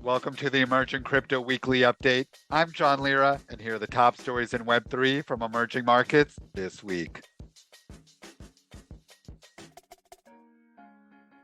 Welcome to the Emerging Crypto Weekly Update. I'm John Lira, and here are the top stories in Web3 from emerging markets this week.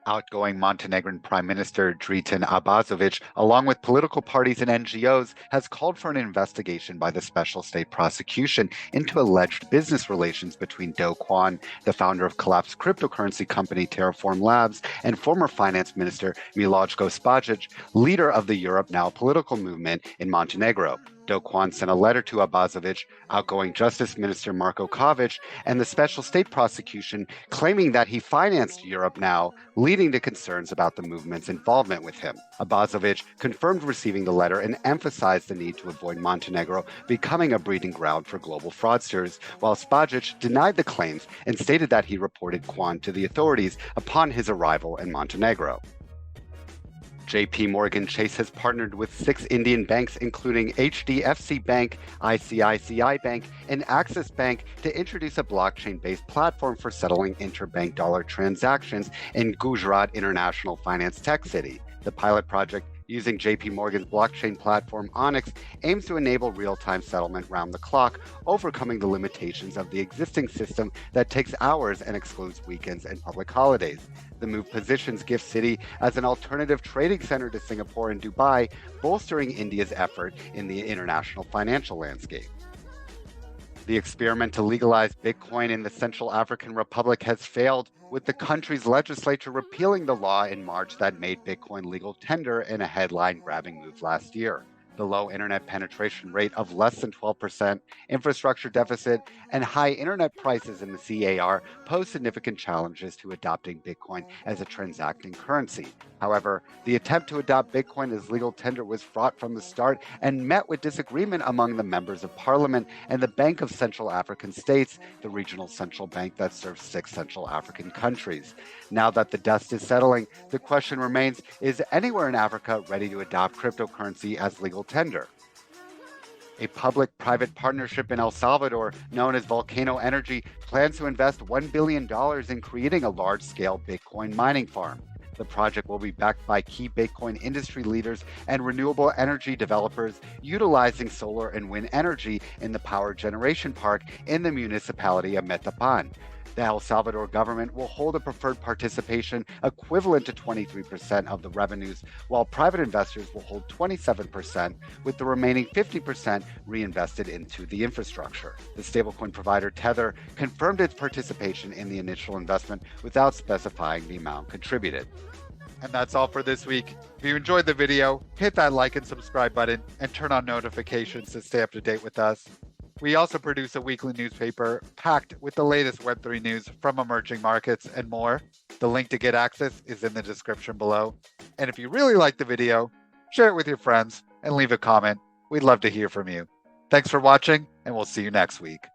Outgoing Montenegrin Prime Minister Dritan Abazovic, along with political parties and NGOs, has called for an investigation by the Special State Prosecution into alleged business relations between Kwon, the founder of collapsed cryptocurrency company Terraform Labs, and former finance minister Milojko Spajic, leader of the Europe Now political movement in Montenegro. Kwon sent a letter to Abazovic, outgoing Justice Minister Marko Kovic, and the Special State Prosecution claiming that he financed Europe Now, leading to concerns about the movement's involvement with him. Abazovic confirmed receiving the letter and emphasized the need to avoid Montenegro becoming a breeding ground for global fraudsters, while Spajic denied the claims and stated that he reported Kwon to the authorities upon his arrival in Montenegro. JPMorgan Chase has partnered with 6 Indian banks, including HDFC Bank, ICICI Bank, and Axis Bank, to introduce a blockchain-based platform for settling interbank dollar transactions in Gujarat International Finance Tech City. The pilot project, using JPMorgan's blockchain platform Onyx, aims to enable real-time settlement round the clock, overcoming the limitations of the existing system that takes hours and excludes weekends and public holidays. The move positions Gift City as an alternative trading center to Singapore and Dubai, bolstering India's effort in the international financial landscape. The experiment to legalize Bitcoin in the Central African Republic has failed, with the country's legislature repealing the law in March that made Bitcoin legal tender in a headline-grabbing move last year. The low internet penetration rate of less than 12%, infrastructure deficit, and high internet prices in the CAR pose significant challenges to adopting Bitcoin as a transacting currency. However, the attempt to adopt Bitcoin as legal tender was fraught from the start and met with disagreement among the members of parliament and the Bank of Central African States, the regional central bank that serves 6 Central African countries. Now that the dust is settling, the question remains, is anywhere in Africa ready to adopt cryptocurrency as legal tender? A public-private partnership in El Salvador, known as Volcano Energy, plans to invest $1 billion in creating a large-scale Bitcoin mining farm. The project will be backed by key Bitcoin industry leaders and renewable energy developers utilizing solar and wind energy in the power generation park in the municipality of Metapan. The El Salvador government will hold a preferred participation equivalent to 23% of the revenues, while private investors will hold 27%, with the remaining 50% reinvested into the infrastructure. The stablecoin provider Tether confirmed its participation in the initial investment without specifying the amount contributed. And that's all for this week. If you enjoyed the video, hit that like and subscribe button and turn on notifications to stay up to date with us. We also produce a weekly newspaper packed with the latest Web3 news from emerging markets and more. The link to get access is in the description below. And if you really like the video, share it with your friends and leave a comment. We'd love to hear from you. Thanks for watching, and we'll see you next week.